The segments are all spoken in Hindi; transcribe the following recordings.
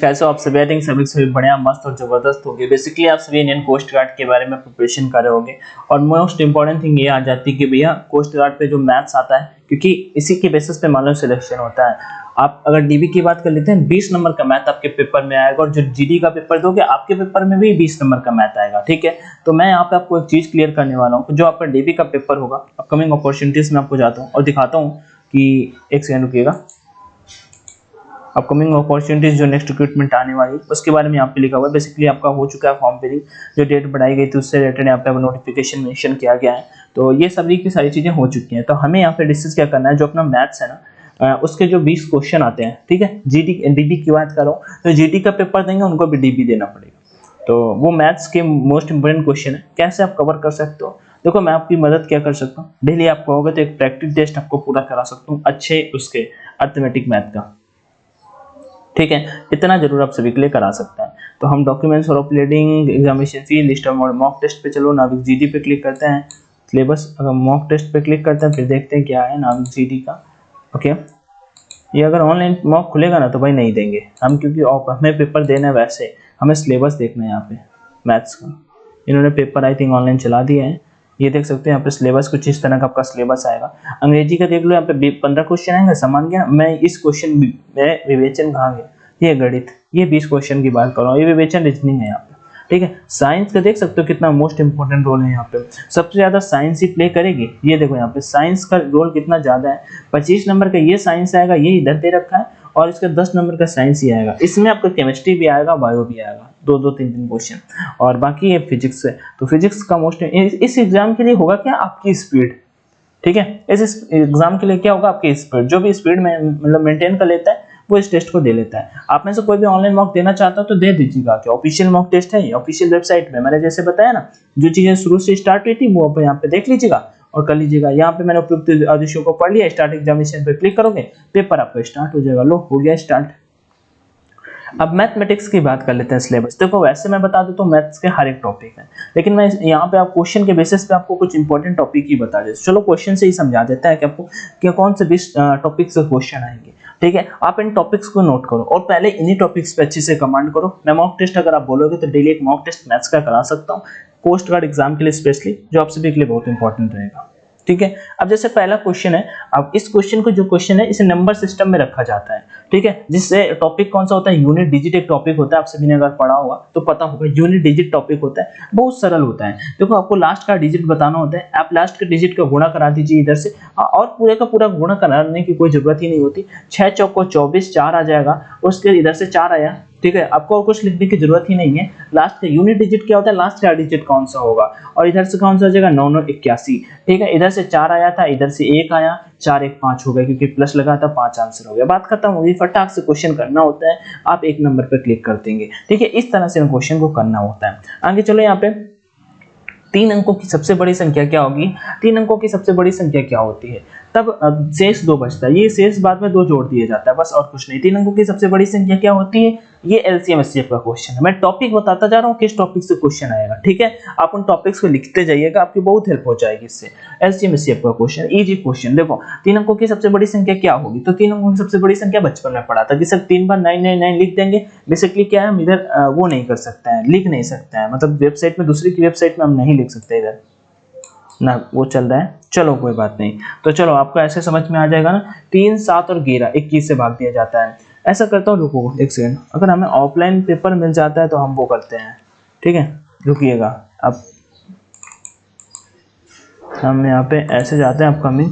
कैसे हो आप सभी? आई थिंक सभी बढ़िया मस्त और जबरदस्त होंगे। बेसिकली आप सभी इंडियन कोस्ट गार्ड के बारे में प्रिपरेशन कर रहे होंगे और मोस्ट इंपॉर्टेंट थिंग ये आ जाती है कि भैया कोस्ट गार्ड पे जो मैथ्स आता है, क्योंकि इसी के बेसिस पे मान लो सिलेक्शन होता है। आप अगर डीबी की बात कर लेते हैं, 20 नंबर का मैथ आपके पेपर में आएगा और जो जीडी का पेपर दोगे आपके पेपर में भी 20 नंबर का मैथ आएगा। ठीक है, तो मैं यहाँ पे आपको एक चीज क्लियर करने वाला हूँ। जो आपका डीबी का पेपर होगा, अपकमिंग अपॉर्चुनिटीज में आपको जाता हूँ और दिखाता हूँ कि एक सेकंड रुकिएगा। अपकमिंग अपॉर्चुनिटीज जो नेक्स्ट रिक्रूटमेंट आने वाली उसके बारे में यहाँ पे लिखा हुआ है। बेसिकली आपका हो चुका है फॉर्म फिलिंग, जो डेट बढ़ाई गई थी उससे रिलेटेड यहाँ पे नोटिफिकेशन मेंशन किया गया है। तो ये सभी की सारी चीजें हो चुकी हैं। तो हमें यहाँ पे डिस्कस क्या करना है, जो अपना मैथ्स है ना, उसके जो 20 क्वेश्चन आते हैं, ठीक है, जीडी डीबी की बात कर रहा हूँ, तो जीडी का पेपर देंगे उनको भी डीबी देना पड़ेगा। तो वो मैथ्स के मोस्ट इंपोर्टेंट क्वेश्चन है, कैसे आप कवर कर सकते हो। देखो मैं आपकी मदद क्या कर सकता हूँ, डेली आप कहोगे तो एक प्रैक्टिस टेस्ट आपको पूरा करा सकता हूँ अच्छे उसके अर्थमेटिक मैथ का। ठीक है, इतना जरूर आप सभी के लिए करा सकते हैं। तो हम डॉक्यूमेंट्स और अपलोडिंग एग्जामिनेशन फी लिस्ट और मॉक टेस्ट पे चलो, नाविक जीडी पे क्लिक करते हैं, सिलेबस अगर मॉक टेस्ट पे क्लिक करते हैं फिर देखते हैं क्या है नाविक जीडी का। ओके, ये अगर ऑनलाइन मॉक खुलेगा ना तो भाई नहीं देंगे हम, क्योंकि हमें पेपर देना है, वैसे हमें सिलेबस देखना है यहाँ पे मैथ्स का। इन्होंने पेपर आई थिंक ऑनलाइन चला दिया है, ये देख सकते हैं यहाँ पे सिलेबस कुछ इस तरह का आपका सिलेबस आएगा। अंग्रेजी का देख लो, यहाँ पे 15 क्वेश्चन आएंगे, समान गया। मैं इस क्वेश्चन में विवेचन कहाँ गया, ये गणित, ये 20 क्वेश्चन की बात कर रहा हूँ, ये विवेचन रीजनिंग है यहाँ पे। ठीक है, साइंस का देख सकते हो कितना मोस्ट इंपोर्टेंट रोल है यहाँ पे, सबसे ज्यादा साइंस ही प्ले करेगी। ये देखो यहाँ पे साइंस का रोल कितना ज्यादा है, 25 नंबर का ये साइंस आएगा, ये इधर दे रखा है, और इसका 10 नंबर का साइंस ही आएगा। इसमें आपका केमिस्ट्री भी आएगा, बायो भी आएगा, दो तीन क्वेश्चन, और बाकी ये फिजिक्स है। तो फिजिक्स का मोस्ट इस एग्जाम के लिए होगा क्या, आपकी स्पीड। ठीक है, इस एग्जाम के लिए क्या होगा, आपकी स्पीड। जो भी स्पीड में मतलब मेंटेन कर लेता है वो इस टेस्ट को दे लेता है। आप में से कोई भी ऑनलाइन मॉक देना चाहता हो तो दे दीजिएगा, क्या ऑफिशियल मॉक टेस्ट है, ऑफिशियल वेबसाइट में मैंने जैसे बताया ना, जो चीजें शुरू से स्टार्ट हुई थी वो आप यहाँ पे देख लीजिएगा और कर लीजिएगा। यहाँ पे मैंने उपयुक्त आदेशों को पढ़ लिया, स्टार्ट एग्जामिनेशन पे क्लिक करोगे, पेपर आपका स्टार्ट हो जाएगा। लो हो गया स्टार्ट। अब मैथमेटिक्स की बात कर लेते हैं सिलेबस। देखो वैसे मैं बता देता हूँ मैथ्स के हर एक टॉपिक है, लेकिन मैं यहाँ पे आप क्वेश्चन के बेसिस पे आपको कुछ इंपॉर्टेंट टॉपिक ही बता देता हूँ। चलो क्वेश्चन से ही समझा देता है कि आपको क्या कौन से 20 टॉपिक से क्वेश्चन आएंगे। ठीक है, आप इन टॉपिक्स को नोट करो और पहले इन्हीं टॉपिक्स पे अच्छे से कमांड करो। मैं मॉक टेस्ट अगर आप बोलोगे तो डेली एक मॉक टेस्ट मैथ्स का करा सकता हूँ, कोस्ट गार्ड एग्जाम के लिए स्पेशली, जो आप सभी के लिए बहुत इंपॉर्टेंट रहेगा। ठीक है, अब जैसे पहला क्वेश्चन है, अब इस क्वेश्चन को जो क्वेश्चन है इसे नंबर सिस्टम में रखा जाता है। ठीक है, जिससे टॉपिक कौन सा होता है, यूनिट डिजिट एक टॉपिक होता है, आप सभी ने अगर पढ़ा होगा तो पता होगा, यूनिट डिजिट टॉपिक होता है, बहुत सरल होता है। देखो आपको लास्ट का डिजिट बताना होता है, आप लास्ट के डिजिट का गुणा करा दीजिए इधर से, और पूरे का पूरा गुणा कराने की कोई जरूरत ही नहीं होती। 6 चौको 24, 4 आ जाएगा, उसके इधर से 4 आया। ठीक है, आपको और कुछ लिखने की जरूरत ही नहीं है। लास्ट का यूनिट डिजिट क्या होता है, लास्ट का डिजिट कौन सा होगा, और इधर से कौन सा हो जाएगा, 9 9 81। ठीक है, इधर से 4 आया था, इधर से 1 आया, 4 1 5 हो गया, क्योंकि प्लस लगा था, 5 आंसर हो गया, बात खत्म हो गई। फटाक से क्वेश्चन करना होता है, आप एक नंबर पे क्लिक कर देंगे। ठीक है, इस तरह से क्वेश्चन को करना होता है। आगे चलो, यहाँ पे 3 अंकों की सबसे बड़ी संख्या क्या होगी, 3 अंकों की सबसे बड़ी संख्या क्या होती है, तब शेष 2 बचता है। ये शेष बाद में 2 जोड़ दिया जाता है, बस और कुछ नहीं। 3 अंकों की सबसे बड़ी संख्या क्या होती है, ये एलसीएम एचसीएफ का क्वेश्चन है। मैं टॉपिक बताता जा रहा हूँ किस टॉपिक से क्वेश्चन आएगा। ठीक है, आप उन टॉपिक्स को लिखते जाइएगा, आपकी बहुत हेल्प हो जाएगी इससे। एलसीएम एचसीएफ का क्वेश्चन, इजी क्वेश्चन। देखो 3 अंकों की सबसे बड़ी संख्या क्या होगी, तो 3 अंकों की सबसे बड़ी संख्या बचपन में पढ़ा था कि सर 3 बार 999 लिख देंगे। बेसिकली क्या है, हम इधर वो नहीं कर सकते हैं, लिख नहीं सकते हैं, मतलब वेबसाइट में, दूसरी की वेबसाइट में हम नहीं लिख सकते इधर ना, वो चल रहा है। चलो कोई बात नहीं, तो चलो आपको ऐसे समझ में आ जाएगा ना। 3 7 और 11 21 से भाग दिया जाता है। ऐसा करता हूँ, रुको एक सेकंड, अगर हमें ऑफलाइन पेपर मिल जाता है तो हम वो करते हैं। ठीक है, रुकिएगा, अब हम यहाँ पे ऐसे जाते हैं, अपकमिंग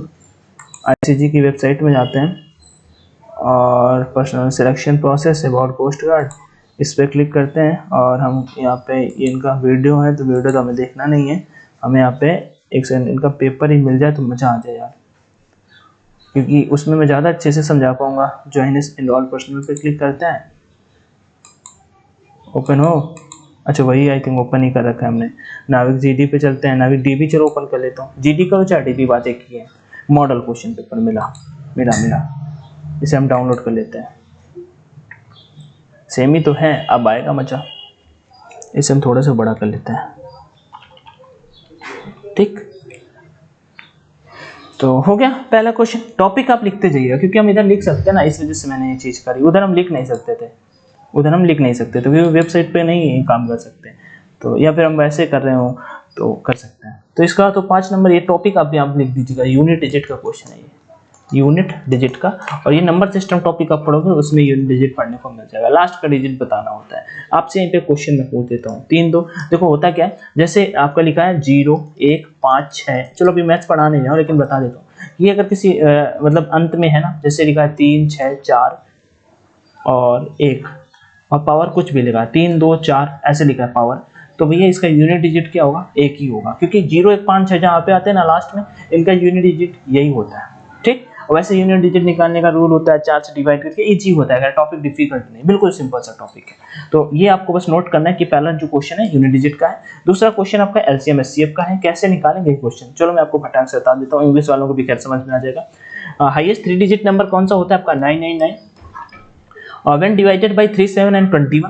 आईसीजी की वेबसाइट में जाते हैं और personal selection process about coast guard, इस पर क्लिक करते हैं और हम यहाँ पे इनका वीडियो है, तो वीडियो तो हमें देखना नहीं है, हमें यहाँ पे एक सेकंड इनका पेपर ही मिल जाए तो मजा आ जाए यार, क्योंकि उसमें मैं ज़्यादा अच्छे से समझा पाऊंगा। ज्वाइन इनरोल पर्सनल पे क्लिक करते हैं, ओपन हो, अच्छा वही आई थिंक ओपन ही कर रखा है हमने। नाविक जीडी पे चलते हैं, नाविक डीबी चलो ओपन कर लेता हूँ, जीडी करो चाहे डीबी, बात एक ही है। मॉडल क्वेश्चन पेपर मिला, इसे हम डाउनलोड कर लेते हैं, सेम ही तो है, अब आएगा मजा। इसे हम थोड़ा सा बड़ा कर लेते हैं। ठीक, तो हो गया पहला क्वेश्चन। टॉपिक आप लिखते जाइएगा, क्योंकि हम इधर लिख सकते हैं ना, इस वजह से मैंने ये चीज करी, उधर हम लिख नहीं सकते थे। उधर हम लिख नहीं सकते, तो वेबसाइट पे नहीं काम कर सकते, तो या फिर हम वैसे कर रहे हो तो कर सकते हैं। तो इसका तो 5 नंबर ये टॉपिक आप यहाँ लिख दीजिएगा, यूनिट डिजिट का क्वेश्चन है ये, यूनिट डिजिट का। और ये नंबर सिस्टम टॉपिक आप पढ़ोगे उसमें यूनिट डिजिट पढ़ने को मिल जाएगा, लास्ट का डिजिट बताना होता है आपसे। यहीं पे क्वेश्चन मैं पूछ देता हूँ 3 2। देखो होता क्या है, जैसे आपका लिखा है 0 1 5 6, चलो अभी मैथ्स पढ़ा नहीं जाऊँ लेकिन बता देता हूँ, ये अगर किसी मतलब अंत में है ना, जैसे लिखा है 3 6 4 और 1 और पावर कुछ भी लिखा 3 2 4 ऐसे लिखा है पावर, तो भैया इसका यूनिट डिजिट क्या होगा, 1 ही होगा, क्योंकि 0 1 5 6 जहाँ पे आते हैं ना लास्ट में, इनका यूनिट डिजिट यही होता है, ठीक। और वैसे यूनिट डिजिट निकालने का रूल होता है 4 से डिवाइड करके, इजी होता है, अगर टॉपिक डिफिकल्ट नहीं, बिल्कुल सिंपल सा टॉपिक है। तो ये आपको बस नोट करना है कि पहला जो क्वेश्चन है यूनिट डिजिट का है, दूसरा क्वेश्चन आपका एलसीएम एचसीएफ का है। कैसे निकालेंगे क्वेश्चन, चलो मैं आपको फटाक से बता देता हूँ, इंग्लिश वालों को भी खैर समझ में आ जाएगा। हाईएस्ट 3 डिजिट नंबर कौन सा होता है आपका, 999। और व्हेन डिवाइडेड बाय 3 7 एंड 21,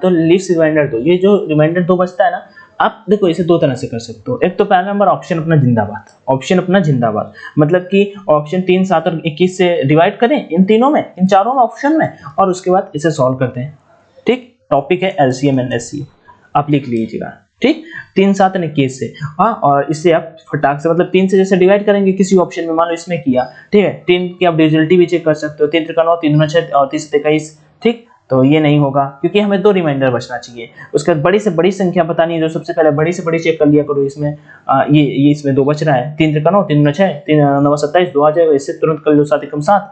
तो लीव्स रिमाइंडर 2, ये जो रिमाइंडर 2 बचता है ना, आप देखो इसे 2 तरह से कर सकते हो। एक तो पहला नंबर ऑप्शन अपना जिंदाबाद, ऑप्शन अपना जिंदाबाद, मतलब कि ऑप्शन 3 7 और 21 से डिवाइड करें इन तीनों में, इन चारों में ऑप्शन में, और उसके बाद इसे सॉल्व करते हैं, ठीक। टॉपिक है एलसीएम एंड एचसीएफ, आप लिख लीजिएगा, ठीक। 3 7 और 21 से, हाँ, और इससे आप फटाक से मतलब 3 से जैसे डिवाइड करेंगे किसी ऑप्शन में, मान लो इसमें किया, ठीक है, 3 की आप डिविजिबिलिटी भी चेक कर सकते हो, 3 3 9 3 9 6 और 30 21, ठीक। तो ये नहीं होगा क्योंकि हमें 2 रिमाइंडर बचना चाहिए। उसके बाद बड़ी से बड़ी संख्या बतानी है, जो सबसे पहले बड़ी से बड़ी चेक कर लिया करो इसमें, ये इसमें 2 बच रहा है, 3 3 9 3 9 6 3 9 27 2 आ जाएगा, इससे तुरंत कर लो 7 एकम 7,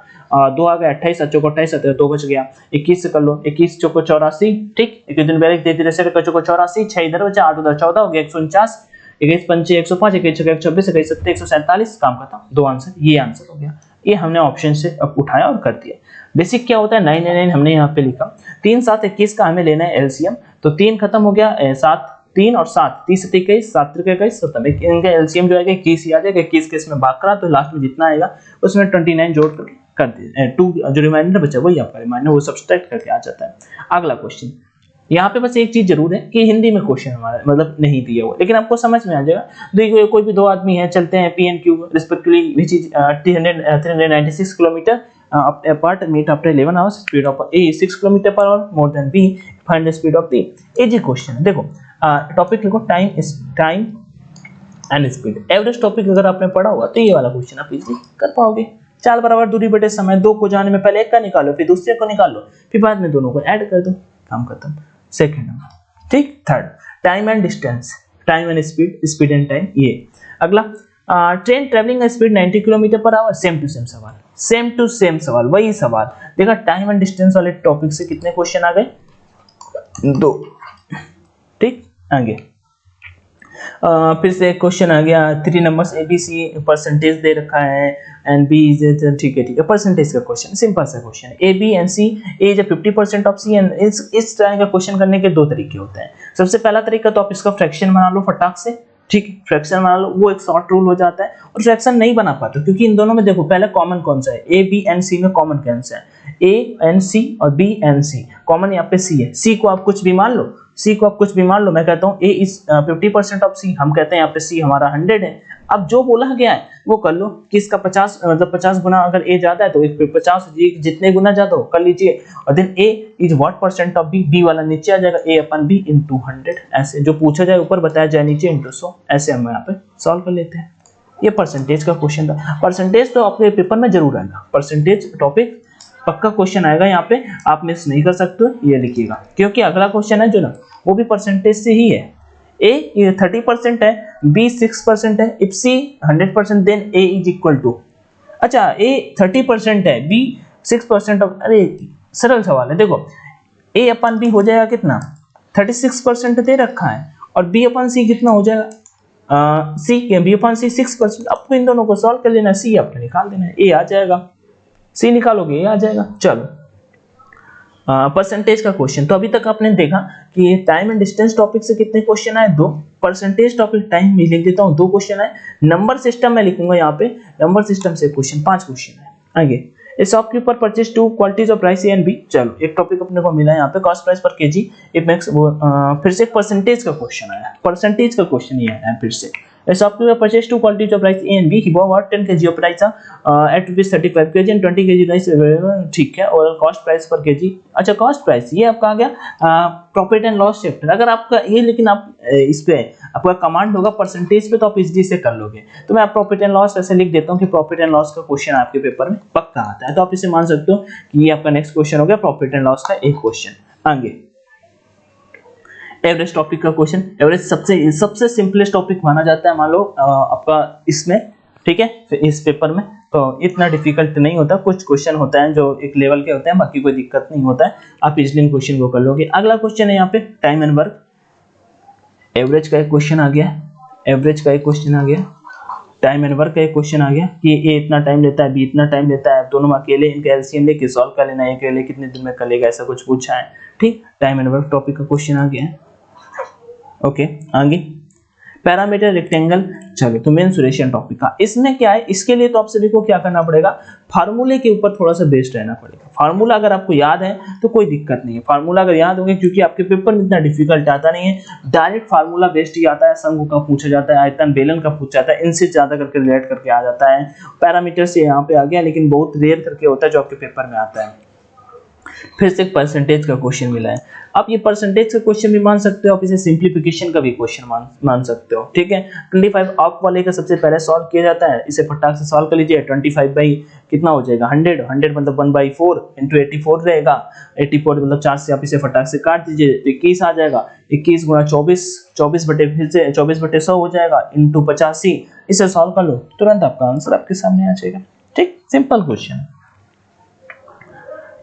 2 आ गया 28 7 28 2 बच गया, 21 से कर लो 21 चौको 84, ठीक। 21 दिन पहले धीरे धीरे से कर चौको 84, 6 इधर बचा 8 उधर 14 हो गया 149, 21 पंचे 105, 21 6 126, 21 7 147, काम खत्म, 2 आंसर, ये आंसर हो गया। ये हमने ऑप्शन से अब उठाया और कर दिया। बेसिक क्या होता है 999 हमने यहाँ पे लिखा, 3 7 21 का हमें लेना है एलसीएम, तो 3 खत्म हो गया, 7 3 और 7 30 से 21 7 3 21 17, इनका एलसीएम जो आएगा 21 ही आ जाएगा, 21 के इसमें भाग करा तो लास्ट में जितना आएगा उसमें 29 जोड़ कर दे, 2 जो रिमाइंडर बचा वही आपका रिमाइंडर, वो सब्सट्रैक्ट करके आ जाता है। अगला क्वेश्चन, यहाँ पे बस एक चीज जरूर है कि हिंदी में क्वेश्चन हमारा मतलब नहीं दिया हुआ, लेकिन आपको समझ में आ जाएगा। देखिए कोई भी 2 आदमी है, चलते हैं P and Q respectively which is 396 kilometre apart meet after 11 hours, speed of A is 6 km per hour more than B, find the speed of B। Easy question है, देखो टॉपिक लिखो time and speed, average topic अगर आपने पढ़ा हुआ तो ये वाला क्वेश्चन आप इजी कर पाओगे। 4 बराबर दूरी बटे समय, 2 को जाने में पहले एक का निकालो, फिर दूसरे को निकालो, फिर बाद में दोनों को ऐड कर दो, काम खत्म। सेकंड नंबर, ठीक। Third, time and distance, time and speed, speed and time. ये अगला, train travelling speed 90 kilometre per hour, same to same सवाल, सेम टू सेम सवाल, वही सवाल। देखा टाइम एंड डिस्टेंस वाले टॉपिक से कितने क्वेश्चन आ गए, 2, ठीक। आगे फिर से क्वेश्चन आ गया, 3 नंबर्स एबीसी परसेंटेज दे रखा है एंड बी इज, ठीक है, परसेंटेज का क्वेश्चन, सिंपल सा क्वेश्चन है। A B and C, A is 50% of C and इस तरह का क्वेश्चन करने के 2 तरीके होते हैं। सबसे पहला तरीका तो आप इसका फ्रैक्शन बना लो फटाक से, ठीक है, फ्रैक्शन बना लो, वो एक शॉर्ट रूल हो जाता है। और फ्रैक्शन नहीं बना पाते क्योंकि इन दोनों में देखो पहले कॉमन कौन सा है, ए बी एंड सी में कॉमन कौन सा है, ए एंड सी और बी एंड सी, कॉमन यहाँ पे सी है। सी को आप कुछ भी मान लो, सी को आप कुछ भी मान लो, मैं कहता हूँ ए इज 50% ऑफ सी, हम कहते हैं यहाँ पे सी हमारा 100 है। अब जो बोला गया है वो कर लो कि इसका 50 मतलब 50 गुना अगर ए ज्यादा है तो 50 जितने गुना ज्यादा हो कर लीजिए, और then A is what percent of B, B वाला नीचे आ जाएगा, ए अपन बी इनटू 100, ऐसे जो पूछा जाए ऊपर बताया जाए नीचे इनटू 100, ऐसे हम यहाँ पे सॉल्व कर लेते हैं। ये परसेंटेज का क्वेश्चन था। परसेंटेज तो आपके पेपर में जरूर आएगा, परसेंटेज टॉपिक पक्का क्वेश्चन आएगा, यहाँ पे आप मिस नहीं कर सकते, ये लिखिएगा, क्योंकि अगला क्वेश्चन है जो ना वो भी परसेंटेज से ही है। ए 30% है, बी 6% है, if C 100% then A is equal to, अच्छा ए 30% है, बी 6% ऑफ, अरे सरल सवाल है, देखो ए अपन बी हो जाएगा कितना, 36% दे रखा है, और बी अपन सी कितना हो जाएगा, सी बी अपन सी 6%। आपको इन दोनों को सॉल्व कर लेना, सी आपको निकाल देना है, ए आ जाएगा, सी निकालोगे ए आ जाएगा। चलो परसेंटेज का क्वेश्चन, तो अभी तक आपने देखा कि टाइम एंड डिस्टेंस टॉपिक से कितने क्वेश्चन आए, 2। परसेंटेज टॉपिक टाइम में लिख देता हूँ 2 क्वेश्चन आए। नंबर सिस्टम में लिखूंगा यहाँ पे, नंबर सिस्टम से क्वेश्चन 5 क्वेश्चन है। आगे, a shopkeeper purchase 2 qualities of price A and B, चलो एक टॉपिक अपने को मिला यहाँ पे, cost price per KG it makes, फिर से परसेंटेज का क्वेश्चन आया, परसेंटेज का क्वेश्चन ये आया फिर से, A shopkeeper purchased two quantities of rice A and B. He bought 10 kg of rice at rupees 35 kg and 20 kg rice ठीक है। और कॉस्ट प्राइस पर केजी, अच्छा कॉस्ट प्राइस ये आपका आ गया प्रॉफिट एंड लॉस चैप्टर। अगर आपका ये लेकिन आप इस पे आपका कमांड होगा परसेंटेज पे तो आप इजीली से कर लोगे। तो मैं प्रॉफिट एंड लॉस ऐसे लिख देता हूँ कि प्रॉफिट एंड लॉस का क्वेश्चन आपके पेपर में पक्का आता है, तो आप इसे मान सकते हो कि ये आपका नेक्स्ट क्वेश्चन हो गया प्रॉफिट एंड लॉस का एक क्वेश्चन। आगे एवरेज टॉपिक का क्वेश्चन। एवरेज सबसे सिंपलेस्ट टॉपिक माना जाता है, मान लो आपका इसमें, ठीक है, इस पेपर में तो इतना डिफिकल्ट नहीं होता। कुछ क्वेश्चन होता है जो एक लेवल के होते हैं, बाकी कोई दिक्कत नहीं होता है, आप इजीली क्वेश्चन को कर लोगे। अगला क्वेश्चन है यहाँ पे टाइम एंड वर्क। एवरेज का एक क्वेश्चन आ गया, एवरेज का एक क्वेश्चन आ गया, टाइम एंड वर्क का एक क्वेश्चन आ गया कि ए इतना टाइम लेता है, बी इतना टाइम लेता है, दोनों में अकेले इनका एलसीएम लेके सॉल्व कर लेना है, अकेले कितने दिन में कर लेगा, ऐसा कुछ पूछा है। ठीक, टाइम एंड वर्क टॉपिक का क्वेश्चन आ गया। ओके, आगे पैरामीटर रेक्टेंगल, चलो तो मेंसुरेशन टॉपिक का। इसमें क्या है, इसके लिए तो आपसे देखो क्या करना पड़ेगा, फार्मूले के ऊपर थोड़ा सा बेस्ड रहना पड़ेगा। फार्मूला अगर आपको याद है तो कोई दिक्कत नहीं है, फार्मूला अगर याद होगा, क्योंकि आपके पेपर में इतना डिफिकल्ट आता नहीं है, डायरेक्ट फार्मूला बेस्ड ही आता है। संघ का पूछा जाता है, आयतन बेलन का पूछा जाता है, इनसे ज्यादा करके रिलेट करके आ जाता है। पैरामीटर से यहाँ पे आ गया, लेकिन बहुत रेयर करके होता है जो आपके पेपर में आता है। फिर से एक परसेंटेज का क्वेश्चन मिला है। आप ये परसेंटेज का क्वेश्चन भी मान सकते हो, आप इसे सिंप्लीफिकेशन का भी क्वेश्चन मान सकते हो। ठीक है, 25 ऑफ वाले का सबसे पहले सॉल्व किया जाता है, इसे फटाक से सॉल्व कर लीजिए। 25 बाई कितना हो जाएगा 100, 100 मतलब 1/4 इंटू 84 रहेगा, 84 मतलब 4 से आप इसे फटाक से काट दीजिए तो 21 आ जाएगा। 21 गुणा 24, 24 बटे फिर से 24 बटे 100 हो जाएगा इंटू 85, इसे सॉल्व कर लो, तुरंत आपका आंसर आपके सामने आ जाएगा। ठीक, सिंपल क्वेश्चन।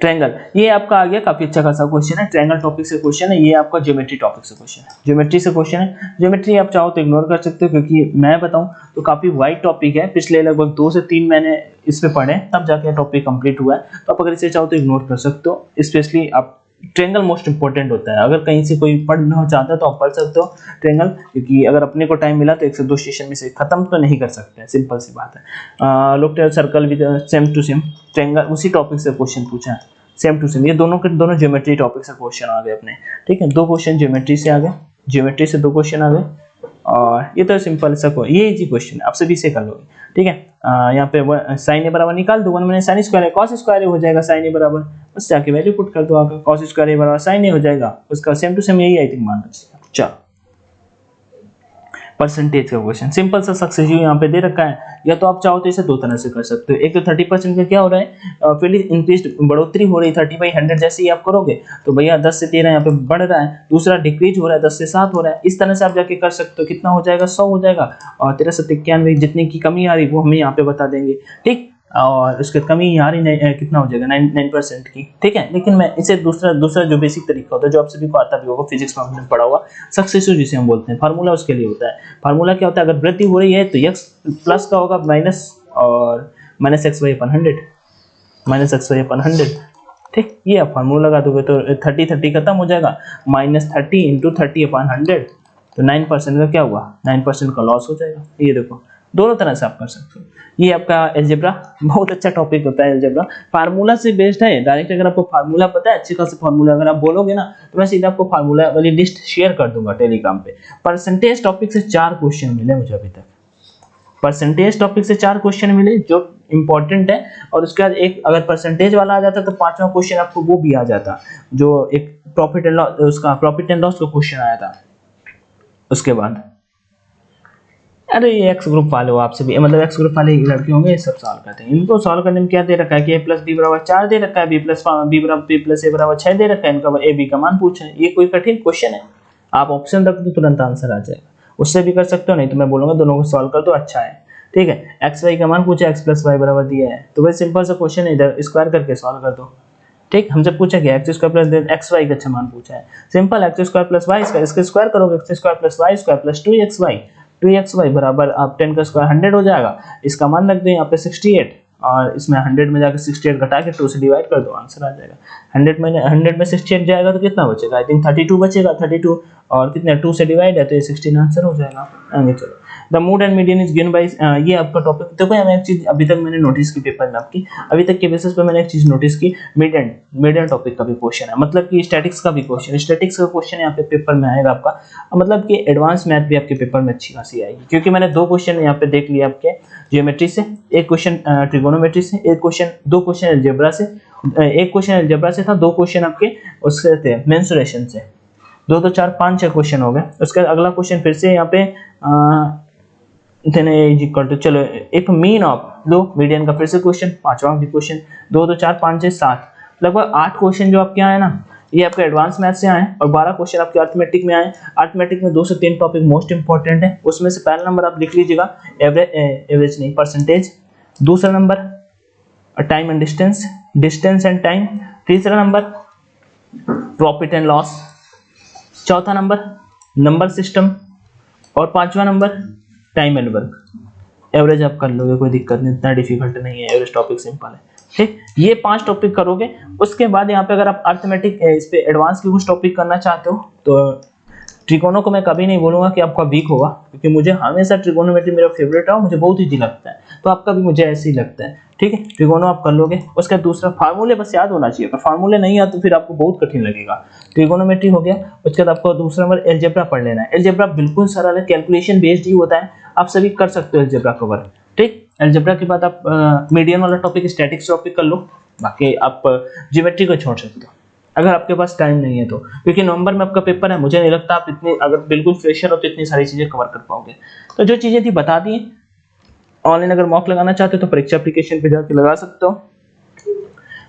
ट्रायंगल, ये आपका आ गया, काफी अच्छा खासा क्वेश्चन है, ट्रायंगल टॉपिक से क्वेश्चन है। ये आपका ज्योमेट्री टॉपिक से क्वेश्चन है, ज्योमेट्री से क्वेश्चन है। ज्योमेट्री आप चाहो तो इग्नोर कर सकते हो, क्योंकि मैं बताऊं तो काफी वाइड टॉपिक है, पिछले लगभग 2 से 3 महीने इस पे पढ़े तब जाके टॉपिक कंप्लीट हुआ है। तो आप अगर इसे चाहो तो इग्नोर कर सकते हो, स्पेशली आप ट्रायंगल मोस्ट इंपॉर्टेंट होता है। अगर कहीं से कोई पढ़ना चाहता है तो आप पढ़ सकते हो ट्रायंगल, क्योंकि अगर अपने को टाइम मिला तो 1 से 2 सेशन में से खत्म तो नहीं कर सकते, सिंपल सी बात है। Look at circle with same to same, triangle उसी टॉपिक से क्वेश्चन पूछा है, सेम टू सेम। ये दोनों के दोनों ज्योमेट्री टॉपिक से क्वेश्चन आ गए अपने। ठीक है, 2 क्वेश्चन ज्योमेट्री से आ गए, ज्योमेट्री से 2 क्वेश्चन आ गए, और ये तो सिंपल सा ये इजी क्वेश्चन है, आप सभी से कर लोगे। ठीक है, यहाँ पे साइन ए बराबर निकाल दो, 1 मैंने साइन स्क्वायर है, कॉस स्क्वायर हो जाएगा साइन ए बराबर, बस जाके वैल्यू पुट कर दो, आगे कॉस स्क्वायर ए बराबर साइन ए हो जाएगा, उसका सेम टू सेम यही आई थिंक मानना चाहिए। चलो परसेंटेज का क्वेश्चन, सिंपल सा सक्सेसिव यहाँ पे दे रखा है, या तो आप चाहो तो इसे 2 तरह से कर सकते हो। एक तो 30% का क्या हो रहा है, फिर इंक्रीज बढ़ोतरी हो रही है 30/100 जैसे ही आप करोगे तो भैया 10 से 13 यहाँ पे बढ़ रहा है, दूसरा डिक्रीज हो रहा है 10 से 7 हो रहा है, इस तरह से आप जाके कर सकते हो। कितना हो जाएगा 100 हो जाएगा, और 1391 जितनी की कमी आ रही वो हमें यहाँ पे बता देंगे। ठीक, और उसके कमी आ रही कितना हो जाएगा 9% की। ठीक है, लेकिन मैं इसे दूसरा जो बेसिक तरीका होता है जो आप सभी को आता भी होगा, फिजिक्स में हमने पढ़ा हुआ, सक्सेसिव जिसे हम बोलते हैं, फार्मूला उसके लिए होता है। फार्मूला क्या होता है, अगर वृद्धि हो रही है तो x प्लस का होगा माइनस, और माइनस x/100, माइनस x/100। ठीक, ये आप फार्मूला लगा दोगे तो 30 खत्म हो जाएगा, माइनस 30 इंटू 30/100, तो 9% का क्या हुआ, 9% का लॉस हो जाएगा। ये देखो, दोनों तरह से आप कर सकते हो। ये आपका अलजेब्रा बहुत अच्छा टॉपिक होता है, अलजेब्रा फार्मूला से बेस्ड है। डायरेक्ट अगर आपको फार्मूला पता है, अच्छे खासे फार्मूला अगर आप बोलोगे ना, तो मैं सीधा आपको फार्मूला वाली लिस्ट शेयर कर दूंगा टेलीग्राम पे। परसेंटेज टॉपिक से 4 क्वेश्चन मिले मुझे अभी तक, परसेंटेज टॉपिक से 4 क्वेश्चन मिले जो इंपॉर्टेंट है, और उसके बाद एक अगर परसेंटेज वाला आ जाता तो 5वां क्वेश्चन आपको वो भी आ जाता, जो एक प्रॉफिट एंड लॉस, उसका प्रॉफिट एंड लॉस का क्वेश्चन आया था। उसके बाद अरे ये एक्स ग्रुप वाले हो, आपसे भी मतलब एक्स ग्रुप वाले लड़के होंगे, ये सब सॉल्व करते हैं। इनको सॉल्व करने में क्या दे रखा है कि a + b = 4 दे रखा है, b + a = 6 दे रखा है, इनका a b का मान पूछा है। ये कोई कठिन क्वेश्चन है, आप ऑप्शन रख दो तुरंत आंसर आ जाएगा। उससे भी कर सकते हो, नहीं तो मैं बोलूंगा दोनों को सॉल्व कर दो, अच्छा है। ठीक है, x y का मान पूछा, x + y बराबर दिया है, तो भाई सिंपल सा क्वेश्चन है, इधर स्क्वायर करके सॉल्व कर दो। ठीक, हमसे पूछा गया x² + xy का अच्छा मान पूछा है, सिंपल x² + y इसका स्क्वायर करोगे, x² + y² + 2xy, 2xy बराबर आप 10 का स्क्वायर 100 हो जाएगा, इसका मान रख दो यहाँ पे 68, और इसमें 100 में जाकर 68 घटा के 2 से डिवाइड कर दो, आंसर आ जाएगा। 100 में 68 जाएगा तो कितना बचेगा, आई थिंक 32 बचेगा, 32 और कितने 2 से डिवाइड है तो ये 16 आंसर हो जाएगा। आगे चलो, the mood and median is given by, ये आपका टॉपिक। देखो मैं एक चीज अभी तक मैंने नोटिस की पेपर में आपकी, अभी तक के बेसिस पे मैंने एक चीज नोटिस की, मीडियन टॉपिक का भी क्वेश्चन है, मतलब कि स्टैटिक्स का भी क्वेश्चन, स्टैटिक्स का क्वेश्चन यहाँ पे पेपर में आएगा आपका, मतलब कि एडवांस मैथ भी आपके पेपर में अच्छी खासी आएगी, क्योंकि मैंने 2 क्वेश्चन यहाँ पे देख लिया आपके ज्योमेट्री से, एक क्वेश्चन ट्रिगोनोमेट्री से, एक क्वेश्चन 2 क्वेश्चन अलजेब्रा से, एक क्वेश्चन अलजेब्रा से था, 2 क्वेश्चन आपके उससे थे मेंसुरेशन से, 2 तो 4 5 6 क्वेश्चन हो गए। उसके बाद अगला क्वेश्चन फिर से यहाँ पे चलो एक मीन ऑफ लो मीडियन का फिर से क्वेश्चन, 5वां भी क्वेश्चन, 2 तो 4 5 6 7, लगभग 8 क्वेश्चन जो आपके आए ना, ये आपके एडवांस मैथ से आए, और 12 क्वेश्चन आपके अर्थमेटिक में आए। अर्थमेटिक में 2 से 3 टॉपिक मोस्ट इंपॉर्टेंट है, उसमें से पहला नंबर आप लिख लीजिएगा एवरेज नहीं परसेंटेज, दूसरा number time and distance, distance and time, तीसरा नंबर प्रॉफिट एंड लॉस, चौथा नंबर सिस्टम, और 5वां number time and work. Average आप कर लोगे, कोई दिक्कत नहीं, इतना डिफिकल्ट नहीं है, एवरेज टॉपिक सिंपल है। ठीक, ये 5 टॉपिक करोगे। उसके बाद यहाँ पे अगर आप अर्थमेटिक इस पे एडवांस की कुछ टॉपिक करना चाहते हो तो ट्रिगोनो को मैं कभी नहीं बोलूंगा कि आपका वीक होगा, क्योंकि मुझे हमेशा ट्रिगोनोमेट्री मेरा फेवरेट है, मुझे बहुत इजी लगता है, तो आपका भी मुझे ऐसे ही लगता है। ठीक है, ट्रिगोनो आप कर लोगे। उसका दूसरा फार्मूले बस याद होना चाहिए, अगर फार्मूले नहीं आते तो फिर आपको बहुत कठिन लगेगा। ट्रिगोनोमेट्री हो गया, उसके बाद आपको दूसरा नंबर एलजेब्रा पढ़ लेना है। एलजेब्रा बिल्कुल सरल है, कैलकुलेशन बेस्ड ही होता है, आप सभी कर सकते हो एलजेब्रा कवर। ठीक, एलजेब्रा के बाद आप मीडियन वाला टॉपिक स्टैटिक्स टॉपिक कर लो, बाकी आप ज्योमेट्री को छोड़ सकते हो अगर आपके पास टाइम नहीं है तो, क्योंकि नवंबर में आपका पेपर है, मुझे नहीं लगता आप इतनी, अगर बिल्कुल फ्रेशर हो तो इतनी सारी चीजें कवर कर पाओगे। तो जो चीजें थी बता दी। ऑनलाइन अगर मॉक लगाना चाहते हो तो परीक्षा एप्लीकेशन पे जाकर लगा सकते हो।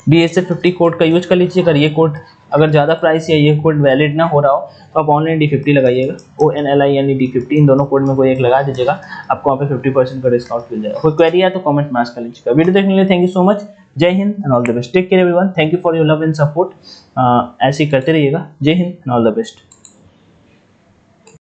BSF 50 कोड का यूज कर लीजिए। अगर ये कोड अगर ज़्यादा प्राइस या ये कोड वैलिड ना हो रहा हो तो आप ऑनलाइन D50 लगाइएगा, ONLINE D50, इन दोनों कोड में कोई एक लगा दीजिएगा, आपको वहाँ पे 50% का डिस्काउंट मिल जाएगा। कोई क्वेरी है तो कमेंट में आस्क कर लीजिएगा। वीडियो देखने के लिए थैंक यू सो मच। जय Hind and all the best. Take care everyone. Thank you for your love and support. ऐसे ही करते रहिएगा। जय Hind and all the best.